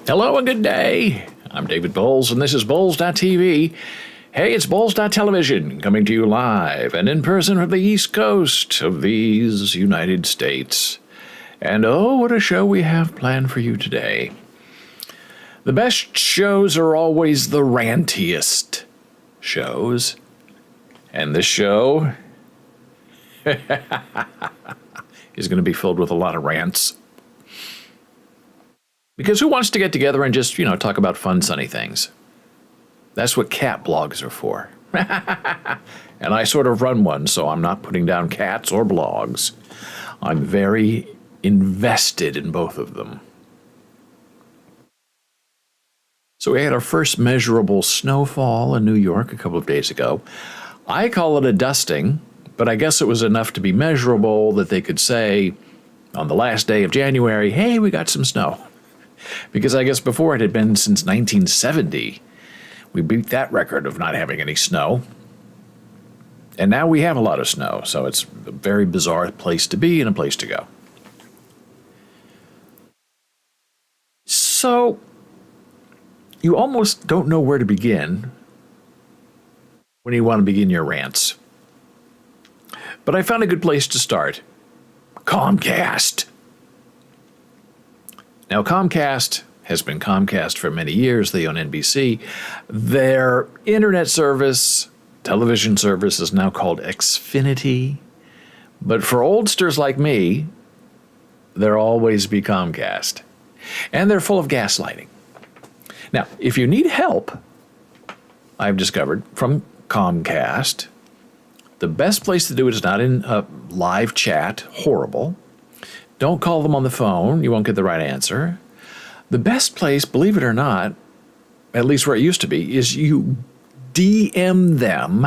Hello and good day. I'm David Boles, and this is Boles.tv. Hey, it's Boles.television, coming to you live and in person from the East Coast of these United States. And oh, what a show we have planned for you today. The best shows are always the rantiest shows. And this show is going to be filled with a lot of rants. Because who wants to get together and just, talk about fun, sunny things? That's what cat blogs are for. And I sort of run one, so I'm not putting down cats or blogs. I'm very invested in both of them. So we had our first measurable snowfall in New York a couple of days ago. I call it a dusting, but I guess it was enough to be measurable that they could say on the last day of January, hey, we got some snow. Because I guess before it had been since 1970. We beat that record of not having any snow. And now we have a lot of snow, so it's a very bizarre place to be and a place to go. So, you almost don't know where to begin when you want to begin your rants. But I found a good place to start. Comcast. Now, Comcast has been Comcast for many years. They own NBC. Their internet service, television service, is now called Xfinity. But for oldsters like me, there'll always be Comcast. And they're full of gaslighting. Now, if you need help, I've discovered from Comcast, the best place to do it is not in a live chat. Horrible. Don't call them on the phone. You won't get the right answer. The best place, believe it or not, at least where it used to be, is you DM them.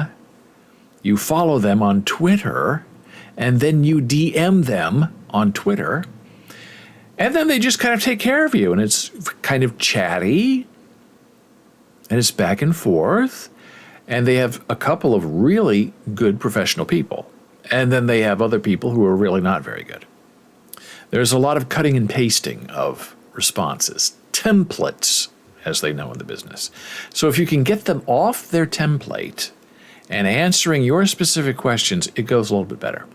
You follow them on Twitter, and then you DM them on Twitter. And then they just kind of take care of you. And it's kind of chatty. And it's back and forth. And they have a couple of really good professional people. And then they have other people who are really not very good. There's a lot of cutting and pasting of responses, templates, as they know in the business. So if you can get them off their template and answering your specific questions, it goes a little bit better.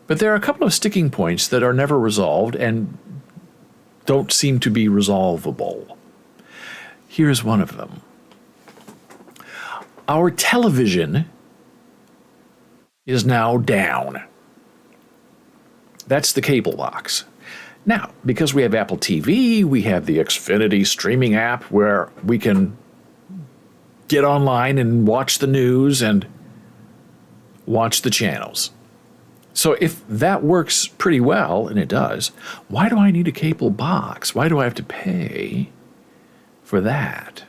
But there are a couple of sticking points that are never resolved and don't seem to be resolvable. Here's one of them. Our television is now down. That's the cable box. Now, because we have Apple TV, we have the Xfinity streaming app where we can get online and watch the news and watch the channels. So if that works pretty well, and it does, why do I need a cable box? Why do I have to pay for that?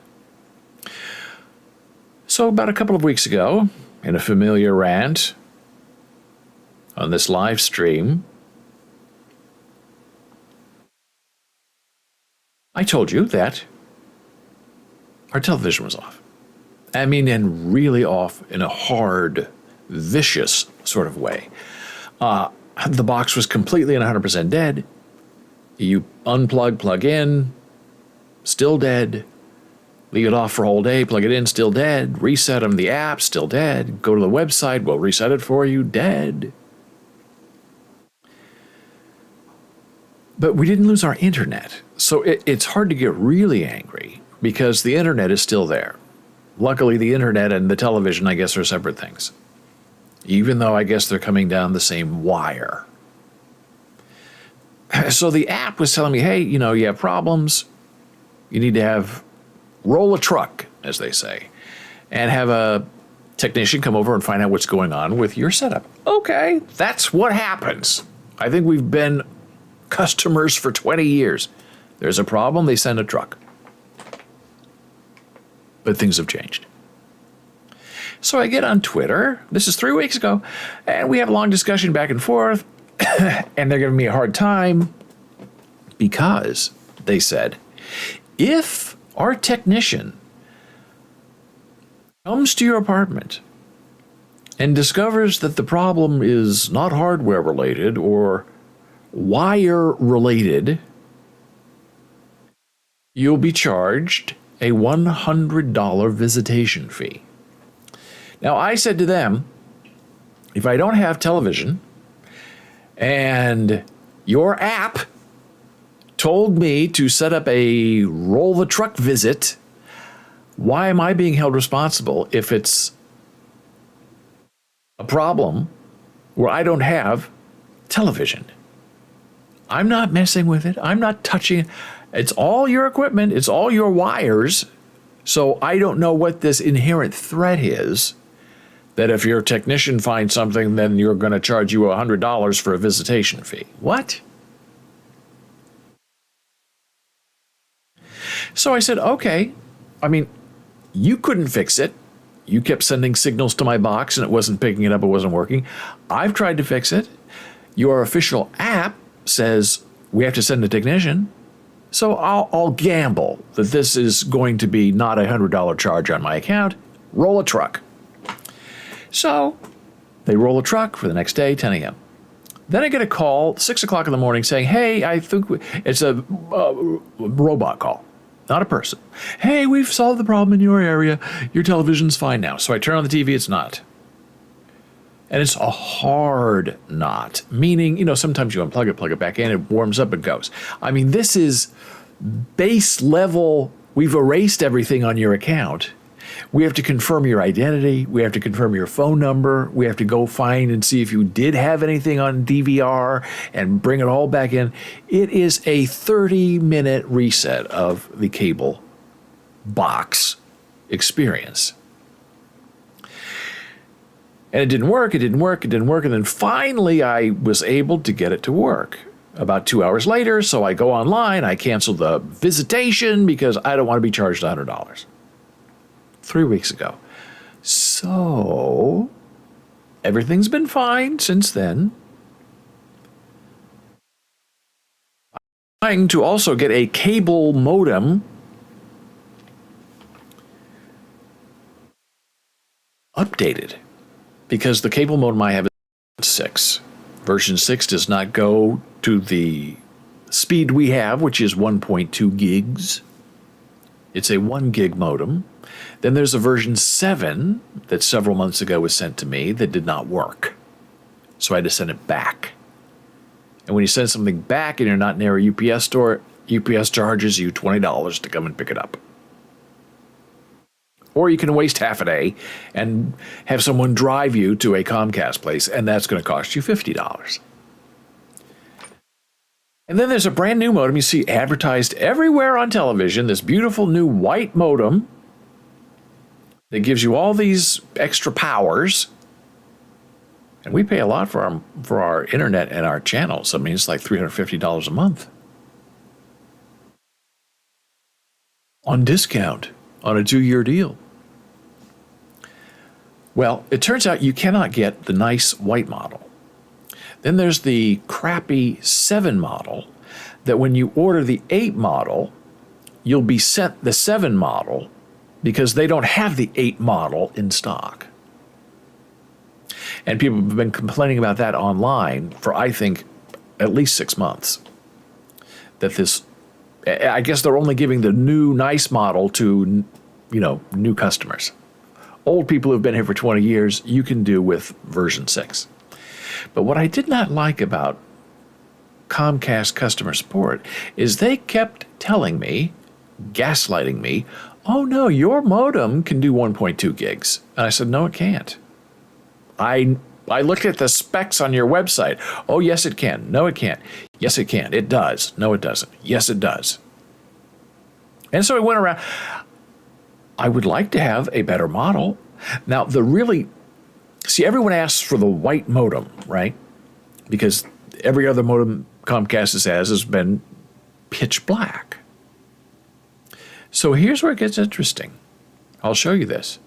So about a couple of weeks ago, in a familiar rant on this live stream, I told you that our television was off. I mean, and really off in a hard, vicious sort of way. The box was completely and 100% dead. You unplug, plug in, still dead. Leave it off for a whole day, plug it in, still dead. Reset them, the app, still dead. Go to the website, we'll reset it for you, dead. But we didn't lose our internet. So it's hard to get really angry because the internet is still there. Luckily, the internet and the television, I guess, are separate things. Even though I guess they're coming down the same wire. So the app was telling me, hey, you have problems. You need to roll a truck, as they say, and have a technician come over and find out what's going on with your setup. Okay, that's what happens. I think we've been customers for 20 years. There's a problem, they send a truck. But things have changed. So I get on Twitter, this is 3 weeks ago, and we have a long discussion back and forth, and they're giving me a hard time because they said, if our technician comes to your apartment and discovers that the problem is not hardware related or wire related, you'll be charged a $100 visitation fee. Now, I said to them, if I don't have television and your app told me to set up a roll the truck visit, why am I being held responsible if it's a problem where I don't have television? I'm not messing with it. I'm not touching it. It's all your equipment. It's all your wires. So I don't know what this inherent threat is that if your technician finds something, then you're going to charge you $100 for a visitation fee. What? So I said, okay. I mean, you couldn't fix it. You kept sending signals to my box and it wasn't picking it up. It wasn't working. I've tried to fix it. Your official app says we have to send a technician. So I'll gamble that this is going to be not a $100 charge on my account. Roll a truck. So they roll a truck for the next day, 10 a.m. Then I get a call, 6 o'clock in the morning, saying, hey, I think it's a robot call, not a person. Hey, we've solved the problem in your area. Your television's fine now. So I turn on the TV, it's not. And it's a hard not, meaning, sometimes you unplug it, plug it back in, it warms up, it goes. I mean, this is base level. We've erased everything on your account. We have to confirm your identity. We have to confirm your phone number. We have to go find and see if you did have anything on DVR and bring it all back in. It is a 30-minute reset of the cable box experience. And it didn't work. And then finally I was able to get it to work. About 2 hours later, so I go online, I cancel the visitation because I don't want to be charged $100. 3 weeks ago. So everything's been fine since then. I'm trying to also get a cable modem updated because the cable modem I have is 6. Version 6 does not go to the speed we have, which is 1.2 gigs. It's a 1 gig modem. Then there's a version 7 that several months ago was sent to me that did not work. So I had to send it back. And when you send something back and you're not near a UPS store, UPS charges you $20 to come and pick it up. Or you can waste half a day and have someone drive you to a Comcast place, and that's going to cost you $50. And then there's a brand new modem you see advertised everywhere on television, this beautiful new white modem that gives you all these extra powers. And we pay a lot for our internet and our channels. I mean, it's like $350 a month. On discount, on a 2-year deal. Well, it turns out you cannot get the nice white model. Then there's the crappy 7 model that when you order the 8 model, you'll be sent the 7 model because they don't have the 8 model in stock. And people have been complaining about that online for, I think, at least 6 months. That this, I guess they're only giving the new nice model to, new customers. Old people who've been here for 20 years, you can do with version 6. But what I did not like about Comcast customer support is they kept telling me, gaslighting me, oh no, your modem can do 1.2 gigs. And I said, no, it can't. I looked at the specs on your website. Oh, yes, it can. No, it can't. Yes, it can. It does. No, it doesn't. Yes, it does. And so I went around. I would like to have a better model. Now, everyone asks for the white modem, right? Because every other modem Comcast has been pitch black. So here's where it gets interesting. I'll show you this.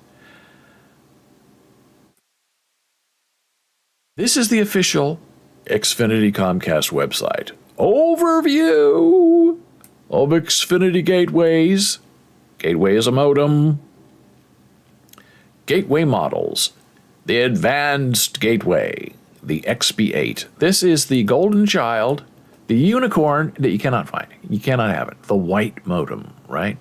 This is the official Xfinity Comcast website. Overview of Xfinity gateways. Gateway is a modem. Gateway models. The advanced gateway, the XB8. This is the golden child The unicorn that you cannot find. You cannot have it. The white modem, right?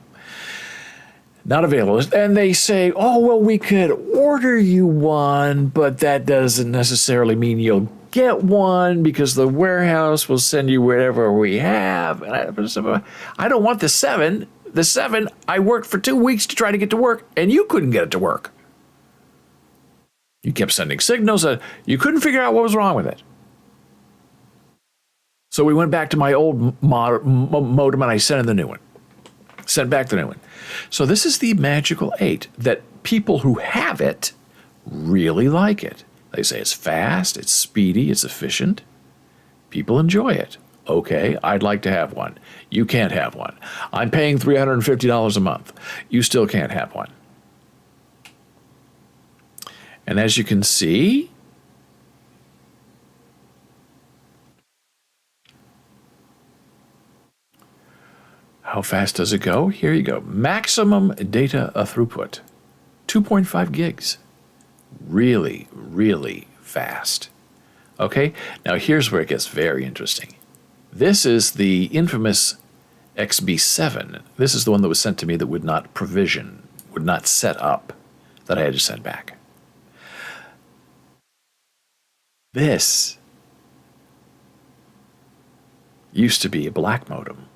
Not available. And they say, oh, well, we could order you one, but that doesn't necessarily mean you'll get one because the warehouse will send you whatever we have. And I don't want the 7. The 7, I worked for 2 weeks to try to get to work, and you couldn't get it to work. You kept sending signals. You couldn't figure out what was wrong with it. So we went back to my old modem, and I sent in the new one. Sent back the new one. So this is the magical 8 that people who have it really like it. They say it's fast, it's speedy, it's efficient. People enjoy it. Okay, I'd like to have one. You can't have one. I'm paying $350 a month. You still can't have one. And as you can see, how fast does it go? Here you go. Maximum data throughput, 2.5 gigs. Really, really fast. Okay, now here's where it gets very interesting. This is the infamous XB7. This is the one that was sent to me that would not provision, would not set up, that I had to send back. This used to be a black modem.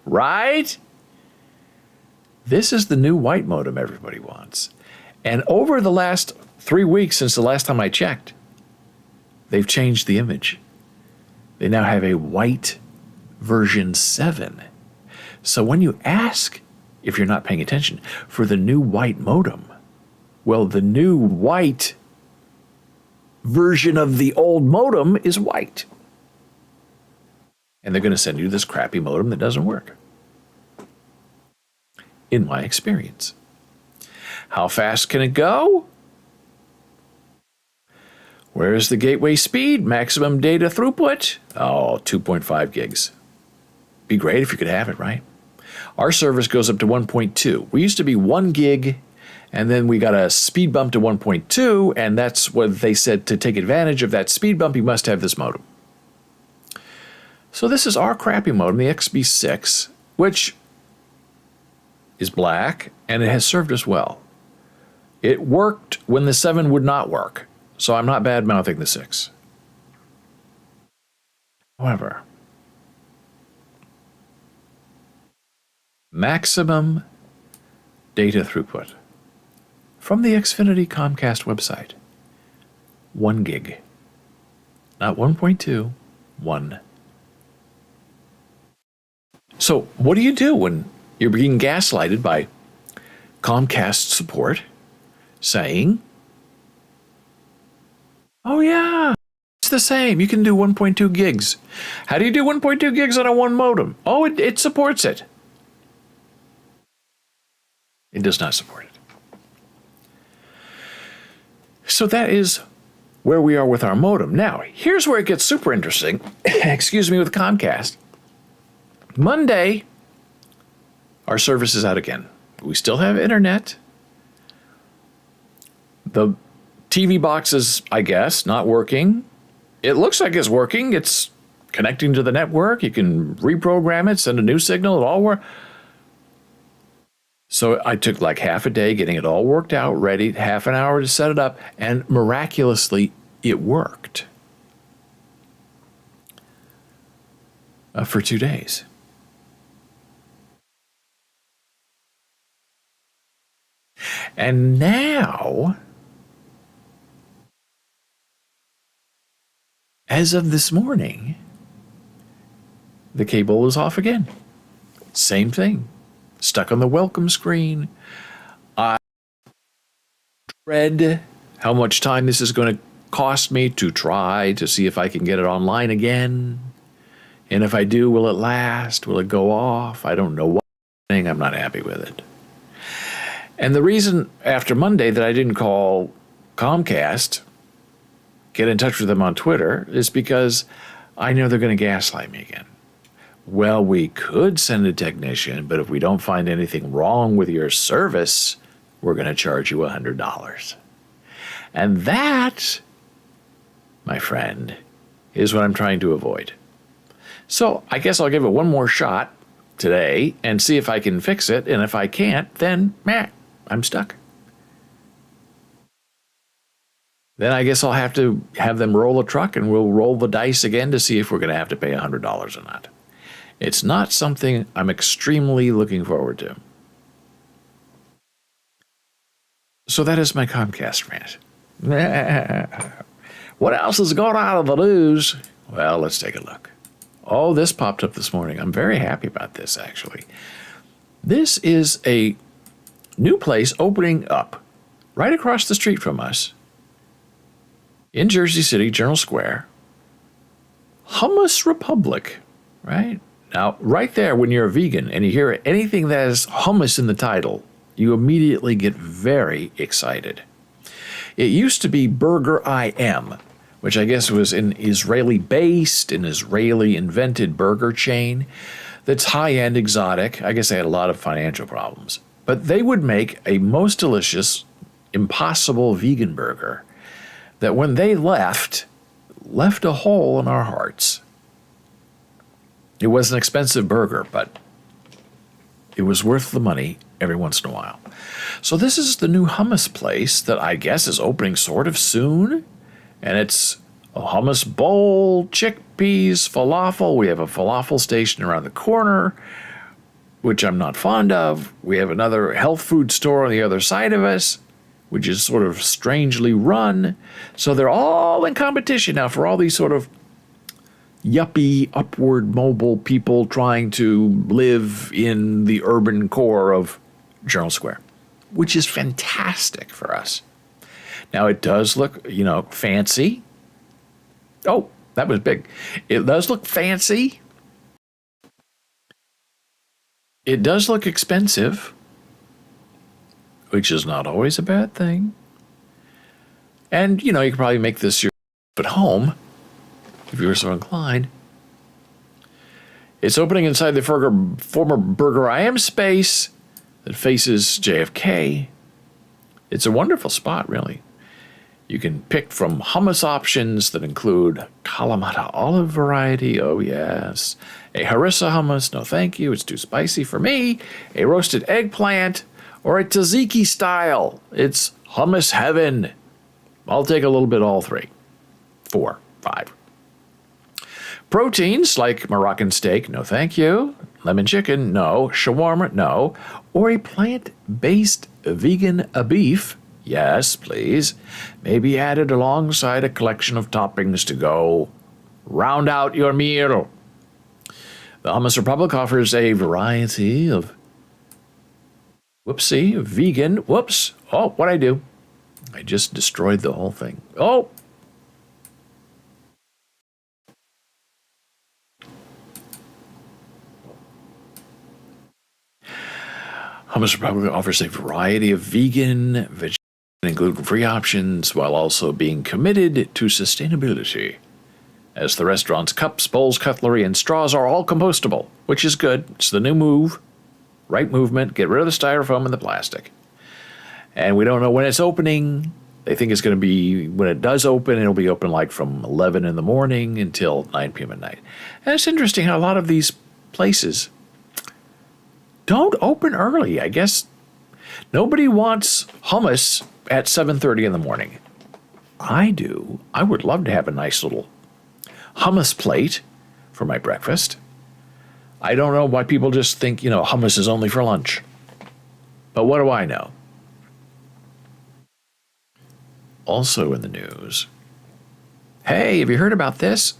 Right? This is the new white modem everybody wants. And over the last 3 weeks since the last time I checked, they've changed the image. They now have a white version 7. So when you ask, if you're not paying attention, for the new white modem, well, the new white version of the old modem is white. And they're going to send you this crappy modem that doesn't work. In my experience. How fast can it go? Where's the gateway speed? Maximum data throughput? Oh, 2.5 gigs. Be great if you could have it, right? Our service goes up to 1.2. We used to be 1 gig, and then we got a speed bump to 1.2, and that's what they said, to take advantage of that speed bump, you must have this modem. So this is our crappy modem, the XB6, which is black, and it has served us well. It worked when the 7 would not work, so I'm not bad-mouthing the 6. However, maximum data throughput from the Xfinity Comcast website, 1 gig. Not 1.2, 1. So what do you do when you're being gaslighted by Comcast support saying, oh yeah, it's the same. You can do 1.2 gigs. How do you do 1.2 gigs on a 1 modem? Oh, it supports it. It does not support it. So that is where we are with our modem. Now, here's where it gets super interesting. Excuse me, with Comcast. Monday, our service is out again. We still have internet. The TV box is, I guess, not working. It looks like it's working. It's connecting to the network. You can reprogram it, send a new signal. It all works. So I took like half a day getting it all worked out, ready, half an hour to set it up, and miraculously, it worked. For 2 days. And now, as of this morning, the cable is off again. Same thing. Stuck on the welcome screen. I dread how much time this is going to cost me to try to see if I can get it online again. And if I do, will it last? Will it go off? I don't know what. I'm not happy with it. And the reason after Monday that I didn't call Comcast, get in touch with them on Twitter, is because I know they're going to gaslight me again. Well, we could send a technician, but if we don't find anything wrong with your service, we're going to charge you $100. And that my friend, is what I'm trying to avoid. So I guess I'll give it one more shot today and see if I can fix it. And if I can't, then I'm stuck. Then I guess I'll have to have them roll a truck and we'll roll the dice again to see if we're going to have to pay $100 or not. It's not something I'm extremely looking forward to. So that is my Comcast rant. What else is going on in the news? Well, let's take a look. Oh, this popped up this morning. I'm very happy about this, actually. This is a new place opening up right across the street from us in Jersey City, General Square. Hummus Republic, right? Now, right there, when you're a vegan and you hear anything that has hummus in the title, you immediately get very excited. It used to be Burger I Am, which I guess was an Israeli-based, an Israeli-invented burger chain that's high-end, exotic. I guess they had a lot of financial problems. But they would make a most delicious, impossible vegan burger that when they left a hole in our hearts. It was an expensive burger, but it was worth the money every once in a while. So this is the new hummus place that I guess is opening sort of soon. And it's a hummus bowl, chickpeas, falafel. We have a falafel station around the corner, which I'm not fond of. We have another health food store on the other side of us, which is sort of strangely run. So they're all in competition now for all these sort of yuppie, upward mobile people trying to live in the urban core of General Square, which is fantastic for us. Now, it does look, fancy. Oh, that was big. It does look fancy. It does look expensive, which is not always a bad thing. And, you can probably make this yourself at home if you were so inclined. It's opening inside the former Burger I Am space that faces JFK. It's a wonderful spot, really. You can pick from hummus options that include Kalamata olive variety, oh yes. A harissa hummus, no thank you, it's too spicy for me. A roasted eggplant, or a tzatziki style. It's hummus heaven. I'll take a little bit of all three. 4, 5. Proteins like Moroccan steak, no thank you. Lemon chicken, no. Shawarma, no. Or a plant-based vegan beef, yes, please, may be added alongside a collection of toppings to go round out your meal. The Hummus Republic offers a variety of, vegan, oh, what'd I do? I just destroyed the whole thing. Oh! Hummus Republic offers a variety of vegan, vegetarian, and gluten-free options while also being committed to sustainability. As the restaurant's cups, bowls, cutlery, and straws are all compostable, which is good. It's the new move. Right movement. Get rid of the styrofoam and the plastic. And we don't know when it's opening. They think it's going to be, when it does open, it'll be open like from 11 in the morning until 9 p.m. at night. And it's interesting how a lot of these places don't open early. I guess nobody wants hummus at 7:30 in the morning. I do. I would love to have a nice little hummus plate for my breakfast. I don't know why people just think, hummus is only for lunch. But what do I know? Also in the news, hey, have you heard about this?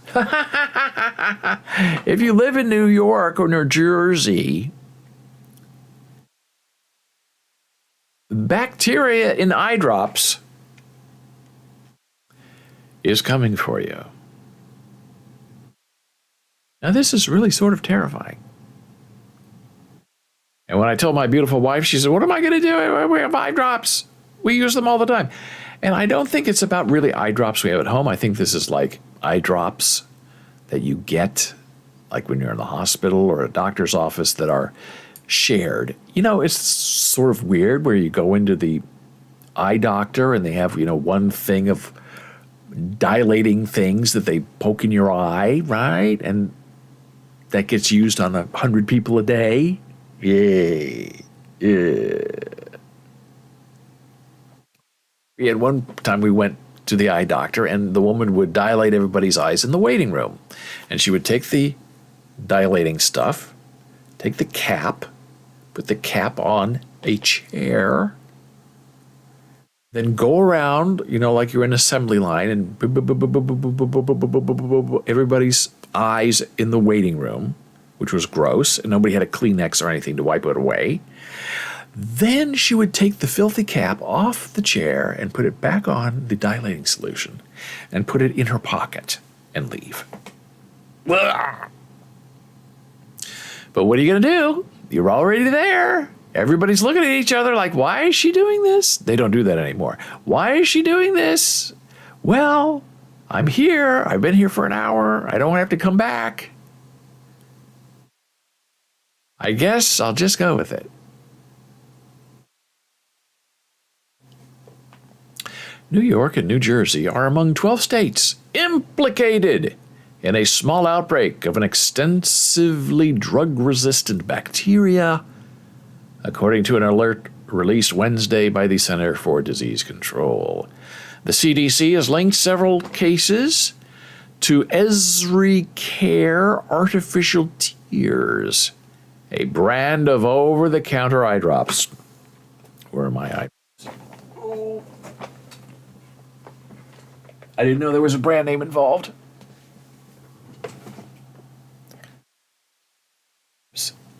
If you live in New York or New Jersey, bacteria in eye drops is coming for you. Now, this is really sort of terrifying. And when I told my beautiful wife, she said, what am I going to do? We have eye drops. We use them all the time. And I don't think it's about really eye drops we have at home. I think this is like eye drops that you get like when you're in the hospital or a doctor's office that are shared. It's sort of weird where you go into the eye doctor and they have, one thing of dilating things that they poke in your eye, right? And that gets used on 100 people a day. Yay. Yeah. We had one time we went to the eye doctor, and the woman would dilate everybody's eyes in the waiting room. And she would take the dilating stuff, take the cap, put the cap on a chair, then go around, like you're in an assembly line, and everybody's eyes in the waiting room, which was gross, and nobody had a Kleenex or anything to wipe it away. Then she would take the filthy cap off the chair and put it back on the dilating solution and put it in her pocket and leave. But what are you going to do? You're already there. Everybody's looking at each other like, why is she doing this? They don't do that anymore. Why is she doing this? Well, I'm here. I've been here for an hour. I don't have to come back. I guess I'll just go with it. New York and New Jersey are among 12 states implicated in a small outbreak of an extensively drug-resistant bacteria, according to an alert released Wednesday by the Center for Disease Control. The CDC has linked several cases to EzriCare artificial tears, a brand of over-the-counter eye drops. Where are my eyes? Oh. I didn't know there was a brand name involved.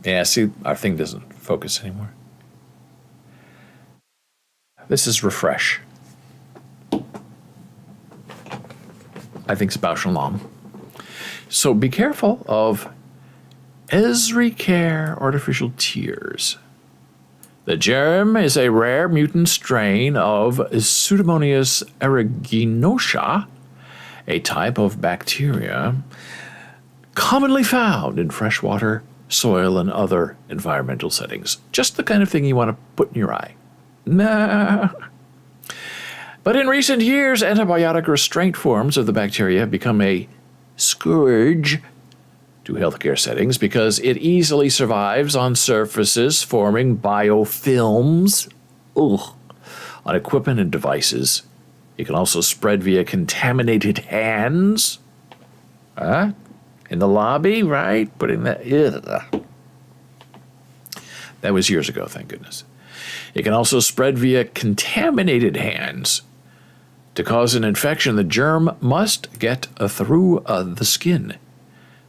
Yeah, see, our thing doesn't focus anymore. This is Refresh. I think it's Bausch & Lomb. So be careful of EzriCare artificial tears. The germ is a rare mutant strain of Pseudomonas aeruginosa, a type of bacteria commonly found in freshwater, soil, and other environmental settings. Just the kind of thing you want to put in your eye. Nah. But in recent years, antibiotic restraint forms of the bacteria have become a scourge to healthcare settings because it easily survives on surfaces, forming biofilms on equipment and devices. It can also spread via contaminated hands. In the lobby, right? Putting that... That was years ago, thank goodness. It can also spread via contaminated hands. To cause an infection, the germ must get through the skin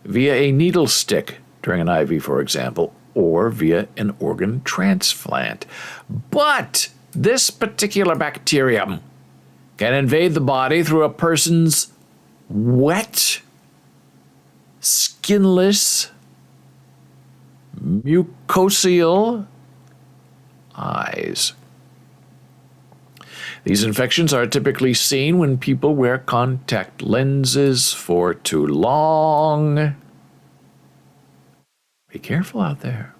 via a needle stick during an IV, for example, or via an organ transplant. But this particular bacterium can invade the body through a person's wet, skinless, mucosal eyes. These infections are typically seen when people wear contact lenses for too long. Be careful out there.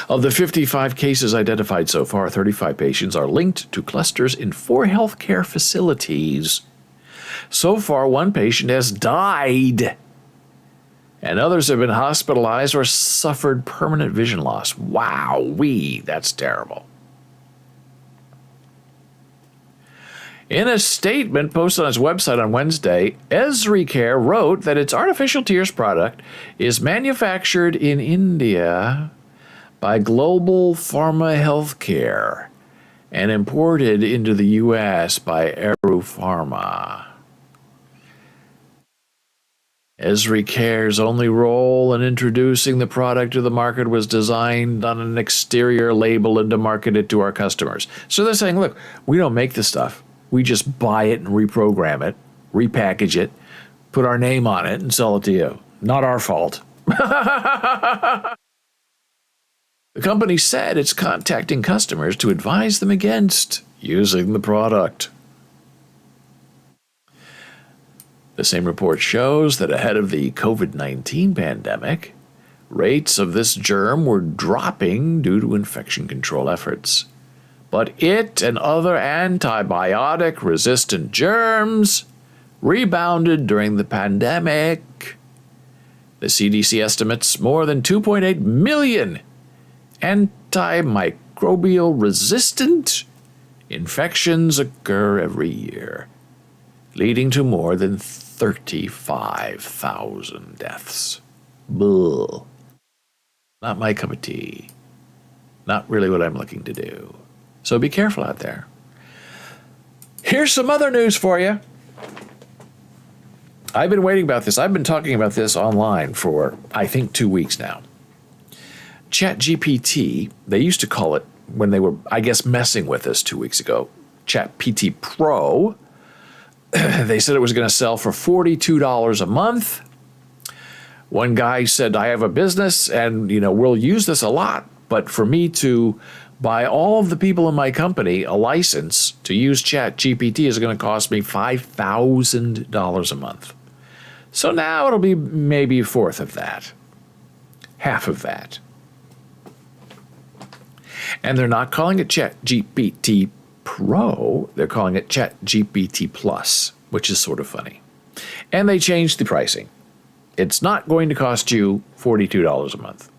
Of the 55 cases identified so far, 35 patients are linked to clusters in 4 healthcare facilities. So far, 1 patient has died, and others have been hospitalized or suffered permanent vision loss. Wow-wee, that's terrible. In a statement posted on its website on Wednesday, EzriCare wrote that its artificial tears product is manufactured in India by Global Pharma Healthcare and imported into the U.S. by Aru Pharma. EzriCare's only role in introducing the product to the market was designed on an exterior label and to market it to our customers. So they're saying, look, we don't make this stuff. We just buy it and reprogram it, repackage it, put our name on it, and sell it to you. Not our fault. The company said it's contacting customers to advise them against using the product. The same report shows that ahead of the COVID-19 pandemic, rates of this germ were dropping due to infection control efforts. but it and other antibiotic-resistant germs rebounded during the pandemic. The CDC estimates more than 2.8 million antimicrobial-resistant infections occur every year, leading to more than 35,000 deaths. Bull. Not my cup of tea. Not really what I'm looking to do. So be careful out there. Here's some other news for you. I've been waiting about this. I've been talking about this online for, I think, 2 weeks now. ChatGPT, they used to call it, when they were, I guess, messing with us 2 weeks ago, ChatGPT Pro. They said it was going to sell for $42 a month. One guy said, I have a business and, we'll use this a lot, but for me to buy all of the people in my company a license to use ChatGPT is going to cost me $5,000 a month. So now it'll be maybe a fourth of that, half of that. And they're not calling it ChatGPT Pro, they're calling it ChatGPT Plus, which is sort of funny. And they changed the pricing. It's not going to cost you $42 a month.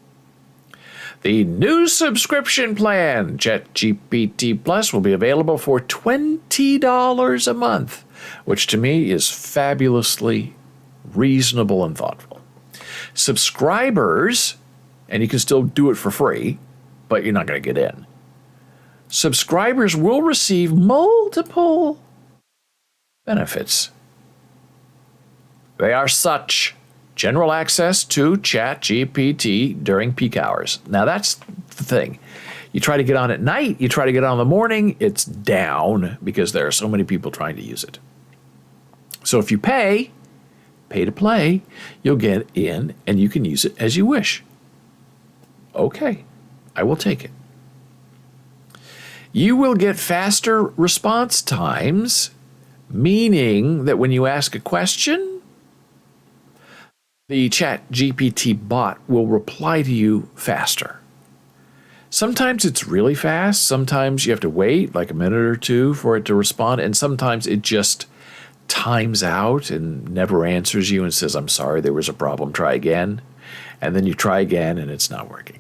The new subscription plan, ChatGPT Plus, will be available for $20 a month, which to me is fabulously reasonable and thoughtful. Subscribers, and you can still do it for free, but you're not going to get in. Subscribers will receive multiple benefits. They are such: general access to ChatGPT during peak hours. Now that's the thing. You try to get on at night, you try to get on in the morning, it's down because there are so many people trying to use it. So if you pay to play, you'll get in and you can use it as you wish. Okay, I will take it. You will get faster response times, meaning that when you ask a question, the ChatGPT bot will reply to you faster. Sometimes it's really fast. Sometimes you have to wait like a minute or two for it to respond. And sometimes it just times out and never answers you and says, I'm sorry, there was a problem, try again. And then you try again and it's not working.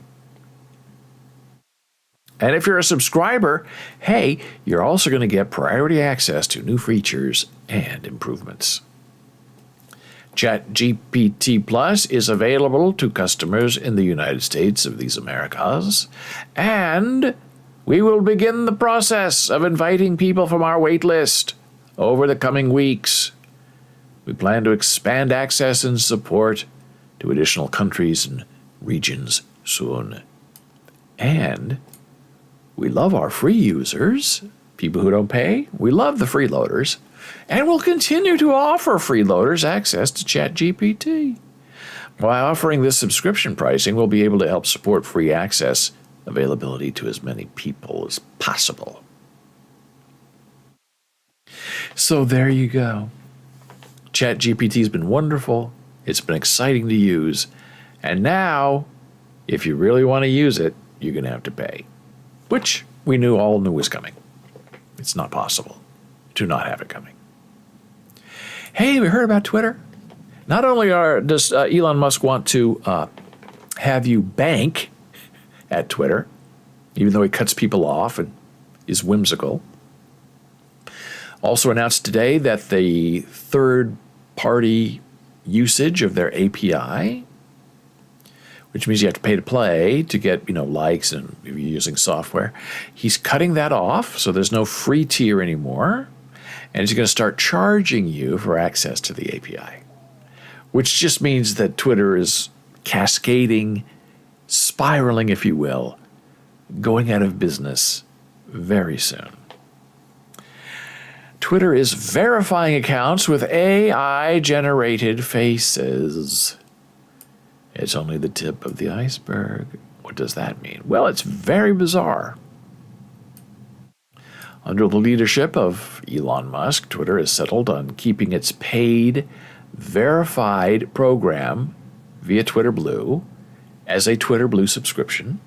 And if you're a subscriber, hey, you're also going to get priority access to new features and improvements. ChatGPT Plus is available to customers in the United States of these Americas, and we will begin the process of inviting people from our wait list over the coming weeks. We plan to expand access and support to additional countries and regions soon. And we love our free users, people who don't pay. We love the freeloaders. And we'll continue to offer freeloaders access to ChatGPT. By offering this subscription pricing, we'll be able to help support free access availability to as many people as possible. So there you go. ChatGPT has been wonderful. It's been exciting to use. And now, if you really want to use it, you're going to have to pay. Which we all knew was coming. It's not possible to not have it coming. Hey, we heard about Twitter? Not only does Elon Musk want to have you bank at Twitter, even though he cuts people off and is whimsical. Also announced today that the third-party usage of their API, which means you have to pay to play to get, likes and if you're using software. He's cutting that off, so there's no free tier anymore. And he's going to start charging you for access to the API, which just means that Twitter is cascading, spiraling, if you will, going out of business very soon. Twitter is verifying accounts with AI-generated faces. It's only the tip of the iceberg. What does that mean? Well, it's very bizarre. Under the leadership of Elon Musk, Twitter has settled on keeping its paid, verified program via Twitter Blue as a Twitter Blue subscription.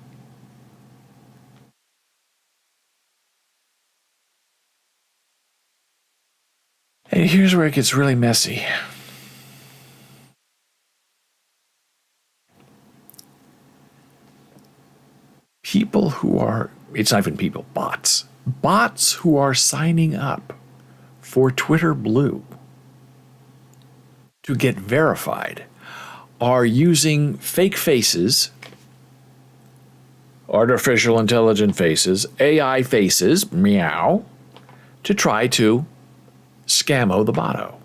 And here's where it gets really messy. People who are, it's not even people, bots who are signing up for Twitter Blue to get verified are using fake faces, artificial intelligent faces, AI faces, meow, to try to scammo the botto.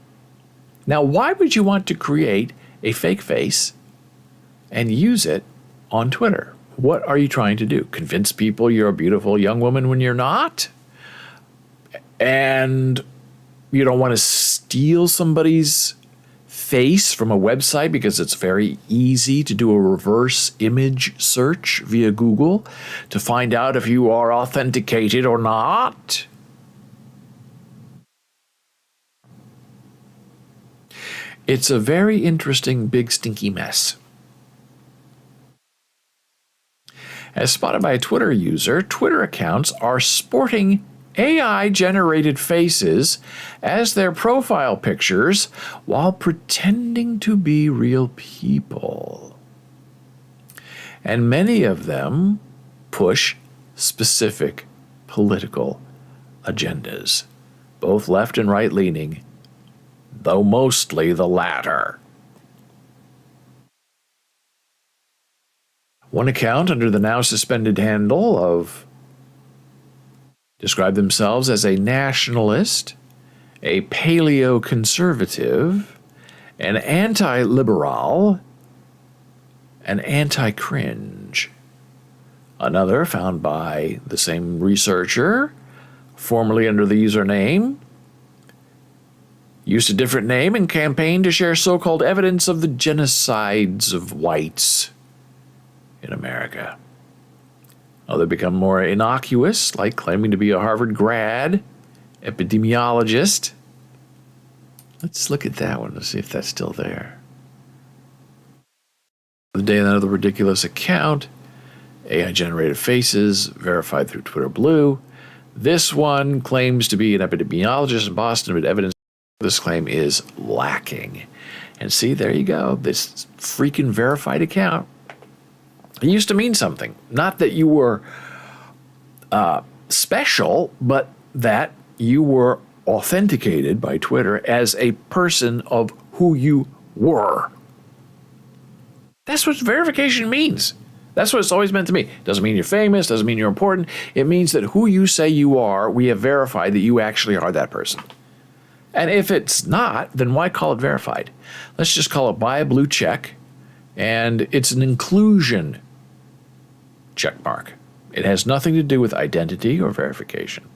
Now, why would you want to create a fake face and use it on Twitter? What are you trying to do? Convince people you're a beautiful young woman when you're not? And you don't want to steal somebody's face from a website because it's very easy to do a reverse image search via Google to find out if you are authenticated or not? It's a very interesting, big, stinky mess. As spotted by a Twitter user, Twitter accounts are sporting AI-generated faces as their profile pictures while pretending to be real people. And many of them push specific political agendas, both left and right-leaning, though mostly the latter. One account under the now suspended handle of described themselves as a nationalist, a paleo-conservative, an anti-liberal, an anti-cringe. Another found by the same researcher, formerly under the username, used a different name and campaigned to share so-called evidence of the genocides of whites in America. They become more innocuous, like claiming to be a Harvard grad, epidemiologist. Let's look at that one to see if that's still there. The day another ridiculous account, AI-generated faces, verified through Twitter Blue. This one claims to be an epidemiologist in Boston, but evidence of this claim is lacking. And see, there you go, this freaking verified account. It used to mean something. Not that you were special, but that you were authenticated by Twitter as a person of who you were. That's what verification means. That's what it's always meant to mean. Doesn't mean you're famous, doesn't mean you're important. It means that who you say you are, we have verified that you actually are that person. And if it's not, then why call it verified? Let's just call it buy a blue check, and it's an inclusion check mark. It has nothing to do with identity or verification.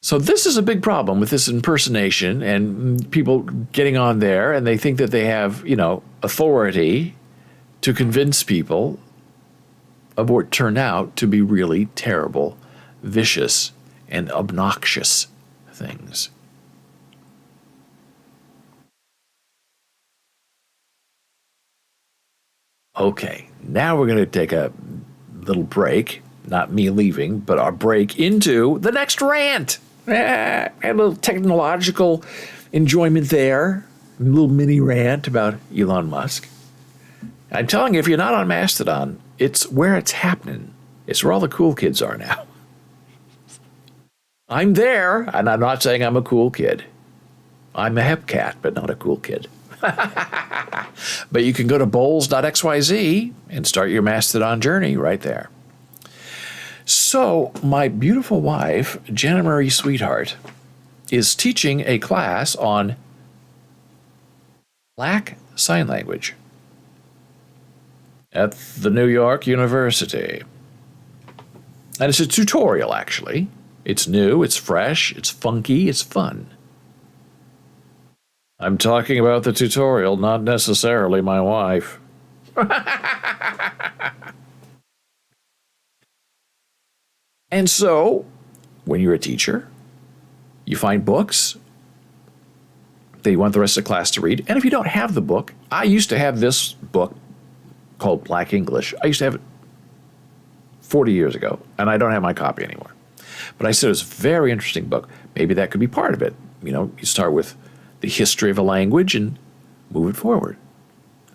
So this is a big problem with this impersonation and people getting on there and they think that they have, authority to convince people of what turn out to be really terrible, vicious, and obnoxious things. Okay, now we're going to take a little break, not me leaving, but our break into the next rant. A little technological enjoyment there, a little mini rant about Elon Musk. I'm telling you, if you're not on Mastodon, it's where it's happening. It's where all the cool kids are now. I'm there, and I'm not saying I'm a cool kid. I'm a hep cat, but not a cool kid. But you can go to boles.xyz and start your Mastodon journey right there. So my beautiful wife, Jenna Marie Sweetheart, is teaching a class on Black Sign Language at the New York University. And it's a tutorial, actually. It's new, it's fresh, it's funky, it's fun. I'm talking about the tutorial, not necessarily my wife. And so, when you're a teacher, you find books that you want the rest of the class to read. And if you don't have the book, I used to have this book called Black English. I used to have it 40 years ago, and I don't have my copy anymore. But I said it was a very interesting book. Maybe that could be part of it. You know, you start with the history of a language and move it forward.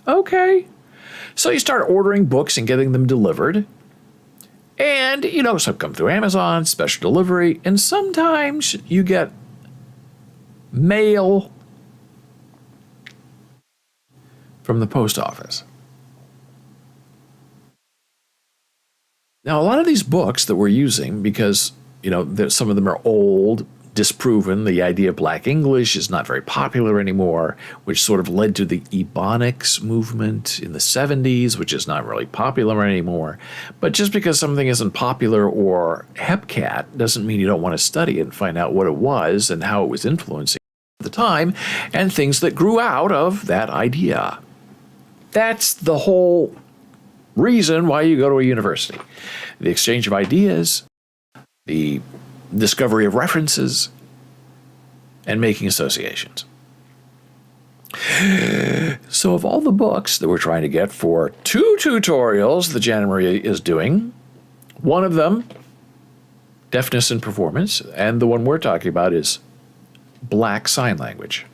Okay. So you start ordering books and getting them delivered. And, you know, some come through Amazon, special delivery, and sometimes you get mail from the post office. Now, a lot of these books that we're using, because, you know, some of them are old, disproven, the idea of Black English is not very popular anymore, which sort of led to the Ebonics movement in the 70s, which is not really popular anymore. But just because something isn't popular or hepcat doesn't mean you don't want to study it and find out what it was and how it was influencing at the time and things that grew out of that idea. That's the whole reason why you go to a university. The exchange of ideas, the discovery of references, and making associations. So of all the books that we're trying to get for 2 tutorials that Jana Maria is doing, one of them, Deafness and Performance, and the one we're talking about is Black Sign Language.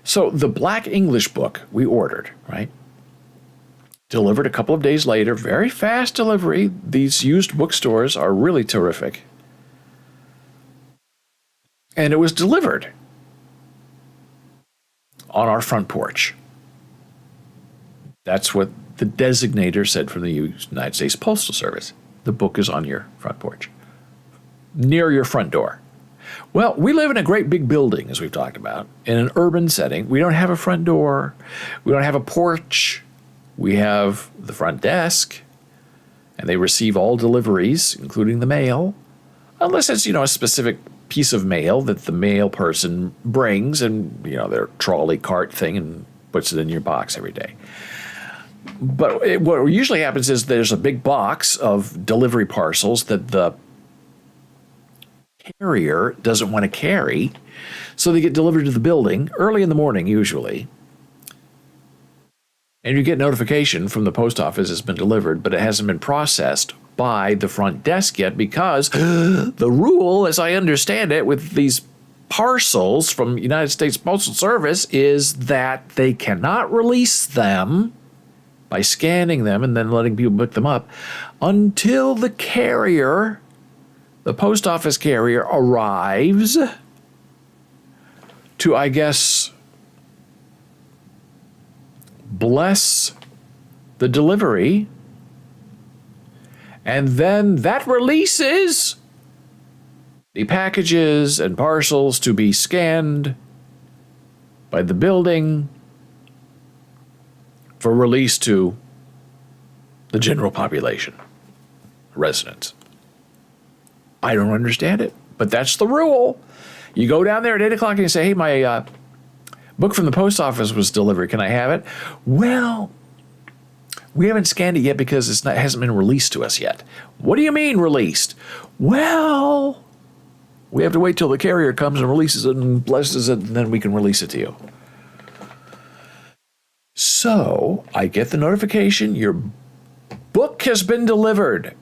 So the Black English book we ordered, right? Delivered a couple of days later, very fast delivery. These used bookstores are really terrific. And it was delivered on our front porch. That's what the designator said from the United States Postal Service. The book is on your front porch, near your front door. Well, we live in a great big building, as we've talked about, in an urban setting. We don't have a front door. We don't have a porch. We have the front desk, and they receive all deliveries, including the mail, unless it's, you know, a specific piece of mail that the mail person brings and, you know, their trolley cart thing and puts it in your box every day. But what usually happens is there's a big box of delivery parcels that the carrier doesn't want to carry, so they get delivered to the building early in the morning usually. And you get notification from the post office it's been delivered, but it hasn't been processed by the front desk yet because the rule, as I understand it, with these parcels from United States Postal Service is that they cannot release them by scanning them and then letting people pick them up until the carrier, the post office carrier, arrives to, I guess, bless the delivery, and then that releases the packages and parcels to be scanned by the building for release to the general population, residents. I don't understand it, but that's the rule. You go down there at 8 o'clock and you say, hey, my book from the post office was delivered. Can I have it? Well, we haven't scanned it yet because it hasn't been released to us yet. What do you mean released? Well, we have to wait till the carrier comes and releases it and blesses it, and then we can release it to you. So I get the notification, your book has been delivered.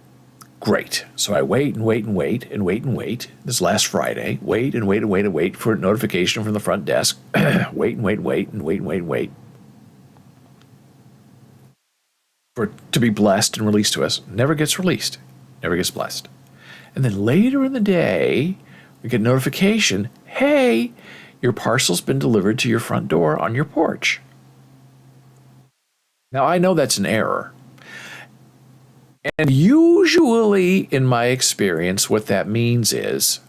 Great. So I wait and wait and wait and wait and wait. This last Friday, wait and wait and wait and wait for a notification from the front desk. Wait and wait and wait and wait and wait and wait for it to be blessed and released to us. Never gets released. Never gets blessed. And then later in the day, we get notification, hey, your parcel's been delivered to your front door on your porch. Now, I know that's an error. And usually, in my experience, what that means is,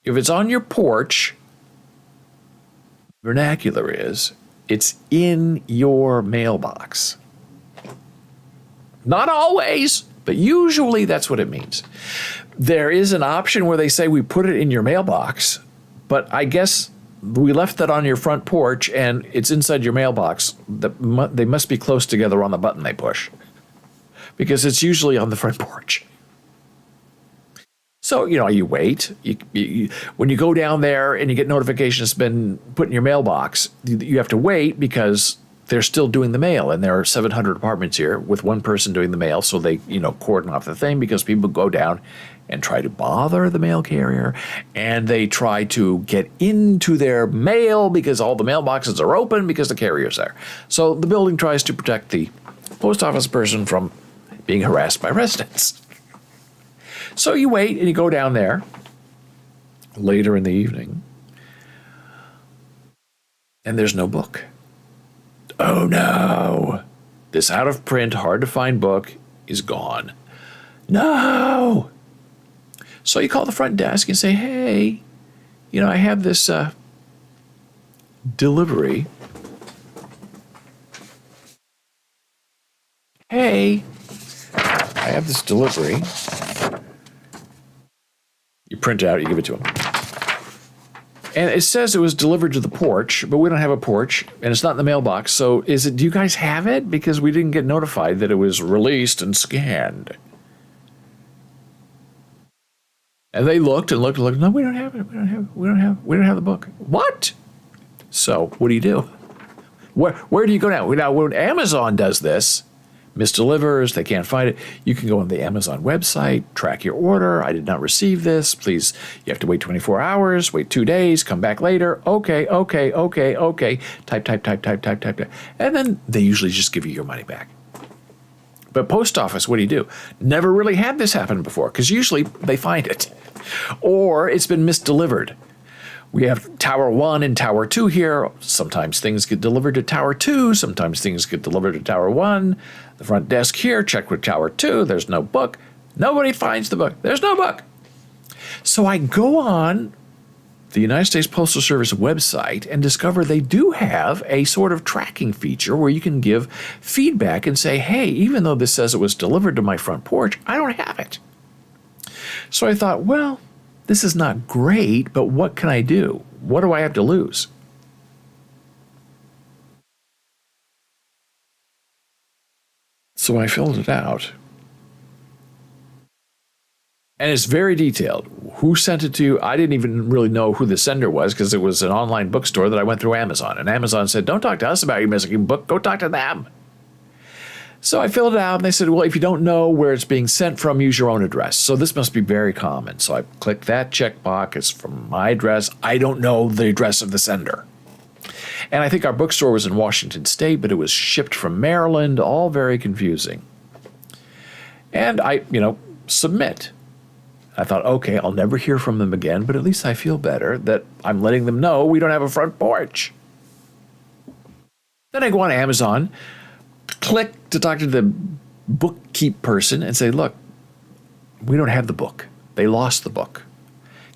if it's on your porch, vernacular is, it's in your mailbox. Not always, but usually that's what it means. There is an option where they say we put it in your mailbox, but I guess we left that on your front porch and it's inside your mailbox. They must be close together on the button they push because it's usually on the front porch. So, you know, you wait. When you go down there and you get notification it's been put in your mailbox, you have to wait because they're still doing the mail, and there are 700 apartments here with one person doing the mail, so they, cordon off the thing because people go down and try to bother the mail carrier, and they try to get into their mail because all the mailboxes are open because the carrier's there. So the building tries to protect the post office person from being harassed by residents. So you wait and you go down there later in the evening, and there's no book. Oh no! This out of print, hard to find book is gone. No! So you call the front desk and say, hey, I have this delivery. Hey, I have this delivery. You print it out, you give it to them. And it says it was delivered to the porch, but we don't have a porch, and it's not in the mailbox. So do you guys have it? Because we didn't get notified that it was released and scanned. And they looked and looked and looked. No, we don't have it. We don't have the book. What? So what do? Where do you go now? Now, when Amazon does this, misdelivers, they can't find it. You can go on the Amazon website, track your order. I did not receive this. Please, you have to wait 24 hours, wait 2 days, come back later. Okay. Type. And then they usually just give you your money back. But post office, what do? Never really had this happen before, because usually they find it. Or it's been misdelivered. We have Tower 1 and Tower 2 here. Sometimes things get delivered to Tower 2. Sometimes things get delivered to Tower 1. The front desk here, check with Tower 2. There's no book. Nobody finds the book. There's no book. So I go on the United States Postal Service website and discover they do have a sort of tracking feature where you can give feedback and say, hey, even though this says it was delivered to my front porch, I don't have it. So I thought, well, this is not great, but what can I do? What do I have to lose? So I filled it out. And it's very detailed. Who sent it to you? I didn't even really know who the sender was because it was an online bookstore that I went through Amazon. And Amazon said, don't talk to us about your missing book. Go talk to them. So I filled it out, and they said, well, if you don't know where it's being sent from, use your own address. So this must be very common. So I clicked that checkbox. It's from my address. I don't know the address of the sender. And I think our bookstore was in Washington State, but it was shipped from Maryland, all very confusing. And I, submit. I thought, okay, I'll never hear from them again, but at least I feel better that I'm letting them know we don't have a front porch. Then I go on Amazon, click to talk to the bookkeep person and say, look, we don't have the book. They lost the book.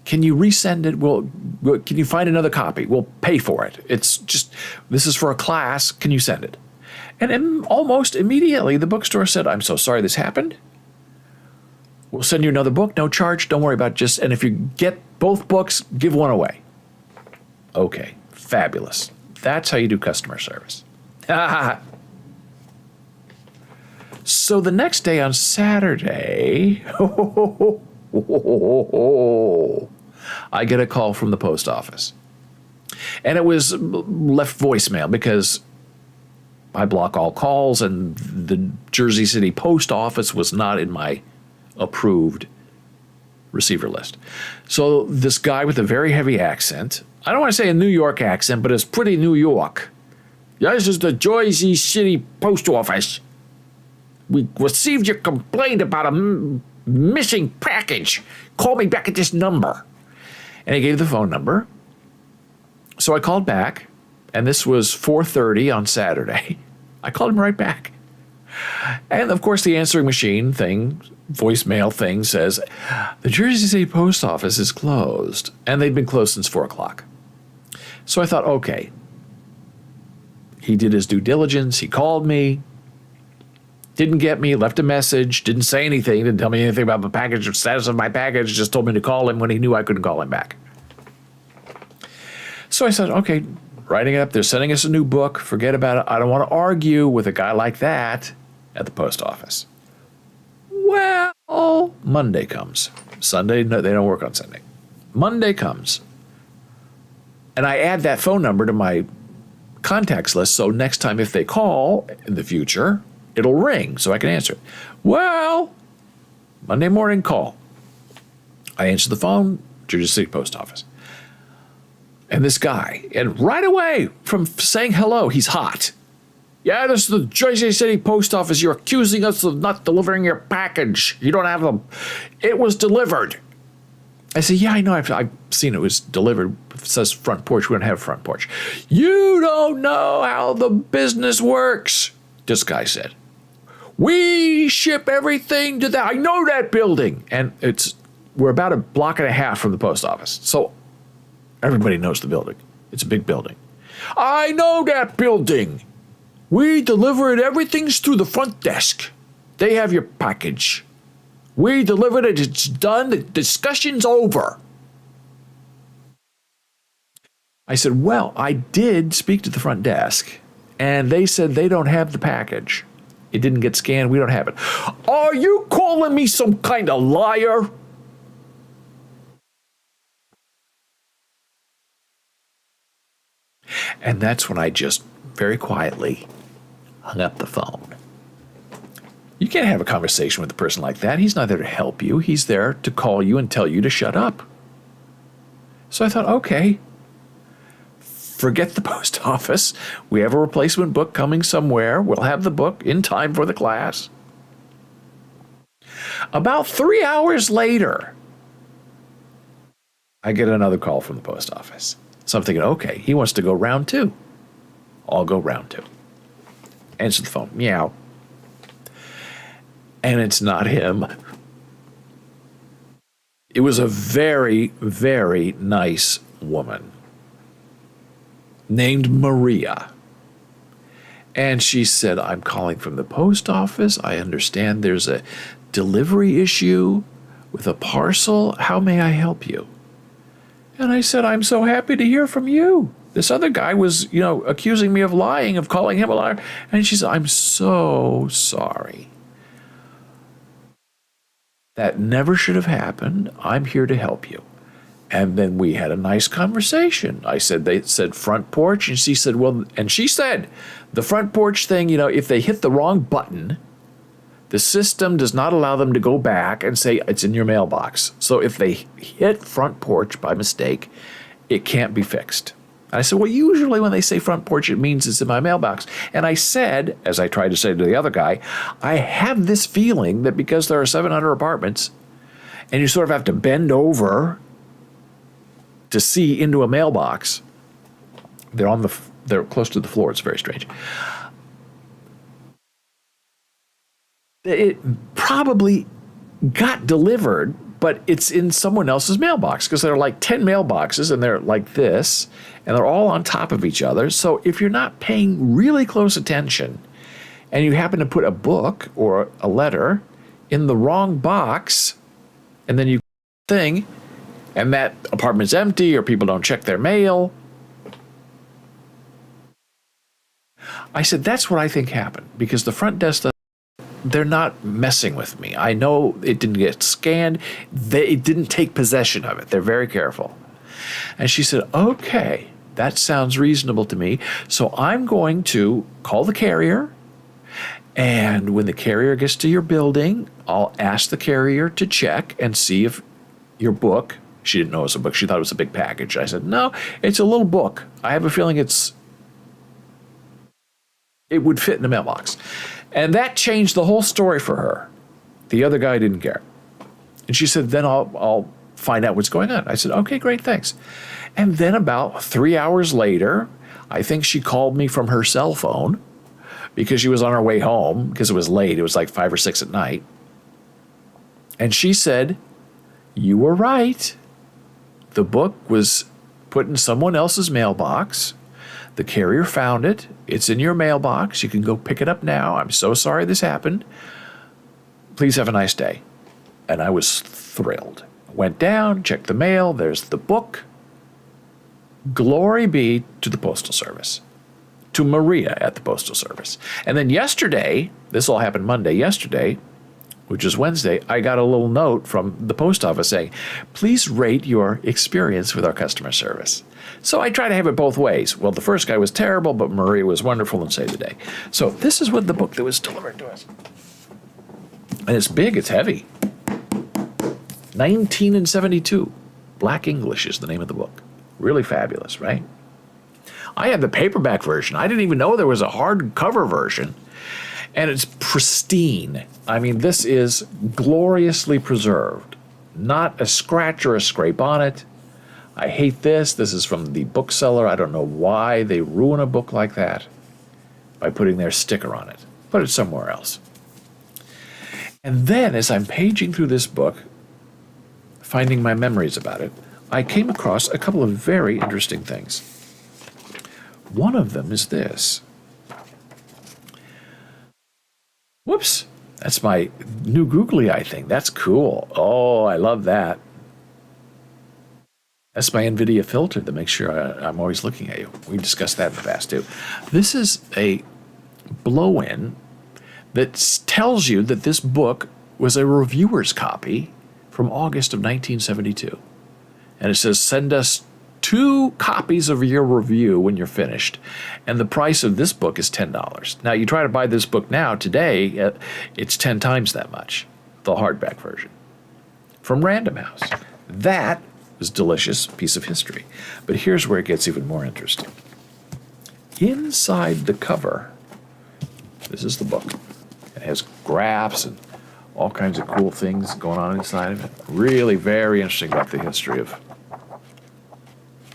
Can you resend it? Can you find another copy? We'll pay for it. It's just, this is for a class. Can you send it? And almost immediately, the bookstore said, I'm so sorry this happened. We'll send you another book, no charge. Don't worry about it. And if you get both books, give one away. Okay, fabulous. That's how you do customer service. So the next day on Saturday, I get a call from the post office. And it was left voicemail because I block all calls, and the Jersey City post office was not in my approved receiver list. So this guy with a very heavy accent, I don't want to say a New York accent, but it's pretty New York. This is the Jersey City post office. We received your complaint about a missing package. Call me back at this number. And he gave the phone number. So I called back, and this was 4:30 on Saturday. I called him right back. And of course, the answering machine thing, voicemail thing says, the Jersey City post office is closed. And they'd been closed since 4 o'clock. So I thought, okay. He did his due diligence. He called me. Didn't get me, left a message, didn't say anything, didn't tell me anything about the package or status of my package, just told me to call him when he knew I couldn't call him back. So I said, okay, writing it up, they're sending us a new book, forget about it. I don't want to argue with a guy like that at the post office. Well, Monday comes. Sunday, no, they don't work on Sunday. Monday comes. And I add that phone number to my contacts list, so next time if they call in the future, it'll ring so I can answer it. Well, Monday morning call. I answer the phone, Jersey City Post Office. And this guy, and right away from saying hello, he's hot. Yeah, this is the Jersey City Post Office. You're accusing us of not delivering your package. You don't have them. It was delivered. I said, yeah, I know. I've seen it was delivered. It says front porch. We don't have front porch. You don't know how the business works, this guy said. We ship everything to that. I know that building. And we're about a block and a half from the post office. So everybody knows the building. It's a big building. I know that building. We deliver it. Everything's through the front desk. They have your package. We delivered it. It's done. The discussion's over. I said, well, I did speak to the front desk, and they said they don't have the package. It didn't get scanned. We don't have it. Are you calling me some kind of liar? And that's when I just very quietly hung up the phone. You can't have a conversation with a person like that. He's not there to help you. He's there to call you and tell you to shut up. So I thought, okay, forget the post office. We have a replacement book coming somewhere. We'll have the book in time for the class. About 3 hours later, I get another call from the post office. So I'm thinking, okay, he wants to go round two. I'll go round two. Answer the phone. Meow. And it's not him. It was a very, very nice woman named Maria. And she said, I'm calling from the post office. I understand there's a delivery issue with a parcel. How may I help you? And I said, I'm so happy to hear from you. This other guy was, accusing me of lying, of calling him a liar. And she said, I'm so sorry. That never should have happened. I'm here to help you. And then we had a nice conversation. I said, they said front porch. And she said, the front porch thing, if they hit the wrong button, the system does not allow them to go back and say it's in your mailbox. So if they hit front porch by mistake, it can't be fixed. And I said, well, usually when they say front porch, it means it's in my mailbox. And I said, as I tried to say to the other guy, I have this feeling that because there are 700 apartments and you sort of have to bend over to see into a mailbox, they're close to the floor. It's very strange. It probably got delivered, but it's in someone else's mailbox because there are like 10 mailboxes and they're like this and they're all on top of each other. So if you're not paying really close attention and you happen to put a book or a letter in the wrong box and then you thing and that apartment's empty or people don't check their mail. I said, that's what I think happened because the front desk they're not messing with me. I know it didn't get scanned. They didn't take possession of it. They're very careful. And she said, okay, that sounds reasonable to me. So I'm going to call the carrier. And when the carrier gets to your building, I'll ask the carrier to check and see if your book, she didn't know it was a book. She thought it was a big package. I said, no, it's a little book. I have a feeling it would fit in the mailbox. And that changed the whole story for her. The other guy didn't care. And she said, then I'll find out what's going on. I said, okay, great, thanks. And then about 3 hours later, I think she called me from her cell phone because she was on her way home because it was late. It was like 5 or 6 at night. And she said, you were right. The book was put in someone else's mailbox. The carrier found it. It's in your mailbox. You can go pick it up now. I'm so sorry this happened. Please have a nice day. And I was thrilled. Went down, checked the mail. There's the book. Glory be to the Postal Service. To Maria at the Postal Service. And then yesterday, this all happened Monday, yesterday, which is Wednesday, I got a little note from the post office saying, please rate your experience with our customer service. So I try to have it both ways. Well, the first guy was terrible, but Maria was wonderful and saved the day. So this is what the book that was delivered to us. And it's big, it's heavy. 1972. Black English is the name of the book. Really fabulous, right? I had the paperback version. I didn't even know there was a hardcover version. And it's pristine. I mean, this is gloriously preserved. Not a scratch or a scrape on it. I hate this. This is from the bookseller. I don't know why they ruin a book like that by putting their sticker on it. Put it somewhere else. And then, as I'm paging through this book, finding my memories about it, I came across a couple of very interesting things. One of them is this. Whoops, that's my new Googly Eye thing. That's cool. Oh, I love that. That's my NVIDIA filter that makes sure I'm always looking at you. We discussed that in the past too. This is a blow-in that tells you that this book was a reviewer's copy from August of 1972. And it says, send us 2 copies of your review when you're finished. And the price of this book is $10. Now, you try to buy this book now, today, it's 10 times that much, the hardback version, from Random House. That was a delicious piece of history. But here's where it gets even more interesting. Inside the cover, this is the book. It has graphs and all kinds of cool things going on inside of it. Really very interesting about the history of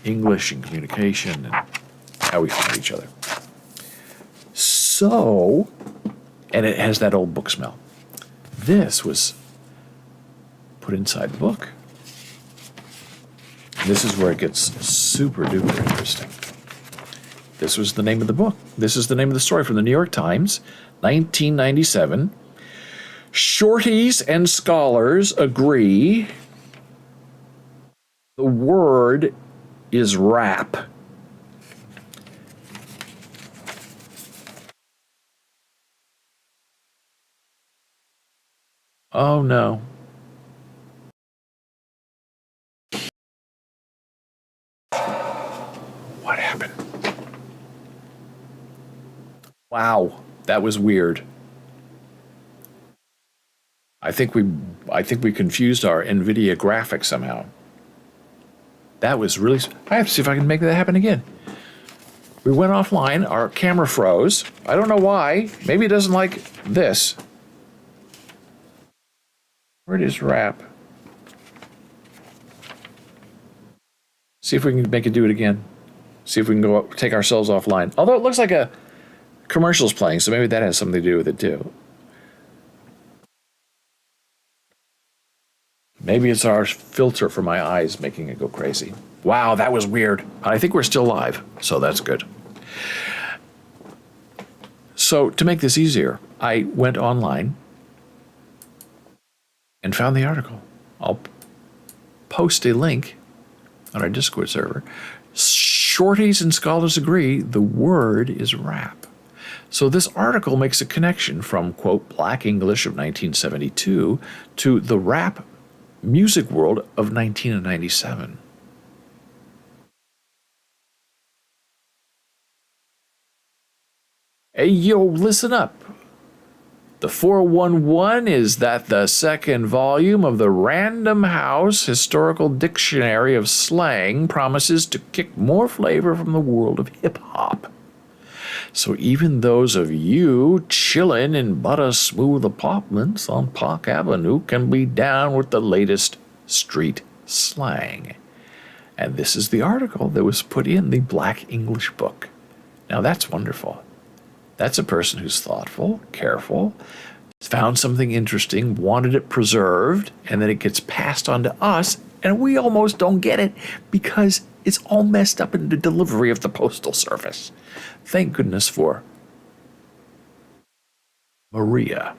English and communication and how we find each other. So, and it has that old book smell. This was put inside the book. This is where it gets super duper interesting. This was the name of the book. This is the name of the story from the New York Times, 1997. Shorties and scholars agree the word is rap. Oh no. What happened? Wow, that was weird. I think we confused our NVIDIA graphics somehow. That was really... I have to see if I can make that happen again. We went offline. Our camera froze. I don't know why. Maybe it doesn't like this. Where is rap? See if we can make it do it again. See if we can go up, take ourselves offline. Although it looks like a commercial's playing, so maybe that has something to do with it too. Maybe it's our filter for my eyes making it go crazy. Wow, that was weird. I think we're still live, so that's good. So to make this easier, I went online and found the article. I'll post a link on our Discord server. Shorties and scholars agree the word is rap. So this article makes a connection from, quote, Black English of 1972 to the rap music world of 1997. Hey, yo, listen up. The 411 is that the second volume of the Random House Historical Dictionary of Slang promises to kick more flavor from the world of hip-hop. So even those of you chillin' in butter smooth apartments on Park Avenue can be down with the latest street slang. And this is the article that was put in the Black English book. Now that's wonderful. That's a person who's thoughtful, careful, found something interesting, wanted it preserved, and then it gets passed on to us, and we almost don't get it because it's all messed up in the delivery of the Postal Service. Thank goodness for Maria.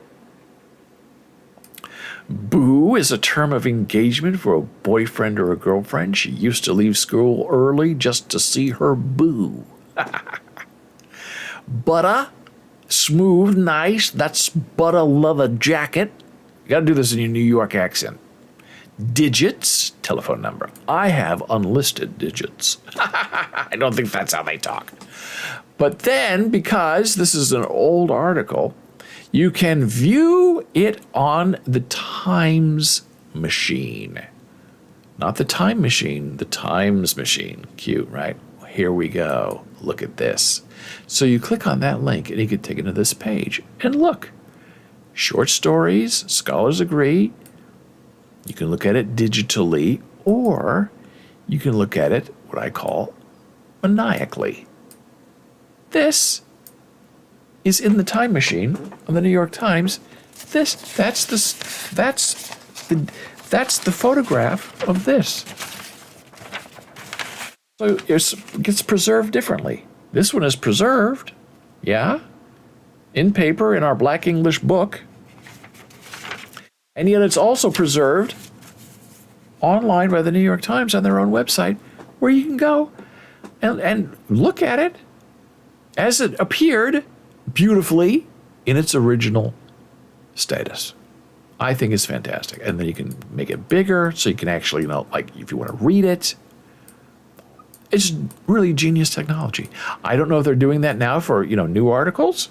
Boo is a term of engagement for a boyfriend or a girlfriend. She used to leave school early just to see her boo. Butter, smooth, nice, that's butter leather jacket. You got to do this in your New York accent. Digits, telephone number. I have unlisted digits. I don't think that's how they talk. But then, because this is an old article, you can view it on the Times machine. Not the time machine, the Times machine. Cute, right? Here we go. Look at this. So you click on that link and you get taken to this page. And look, short stories, scholars agree. You can look at it digitally, or you can look at it, what I call, maniacally. This is in the time machine on the New York Times. That's the photograph of this. So it gets preserved differently. This one is preserved, yeah, in paper in our Black English book. And yet it's also preserved online by the New York Times on their own website, where you can go and look at it as it appeared beautifully in its original status. I think it's fantastic. And then you can make it bigger so you can actually, like if you want to read it. It's really genius technology. I don't know if they're doing that now for, new articles.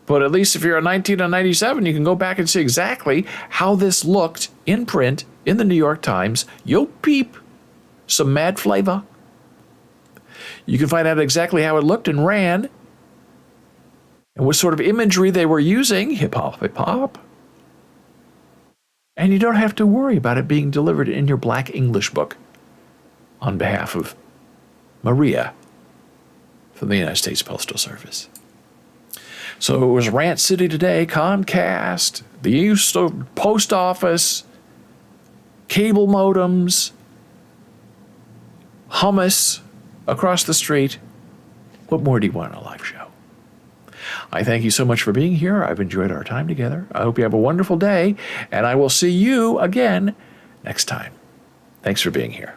But at least if you're a 1997, you can go back and see exactly how this looked in print in the New York Times. You'll peep some mad flavor. You can find out exactly how it looked and ran and what sort of imagery they were using. Hip hop, hip hop. And you don't have to worry about it being delivered in your Black English book on behalf of Maria from the United States Postal Service. So it was Rant City today, Comcast, the use of post office, cable modems, hummus across the street. What more do you want in a live show? I thank you so much for being here. I've enjoyed our time together. I hope you have a wonderful day, and I will see you again next time. Thanks for being here.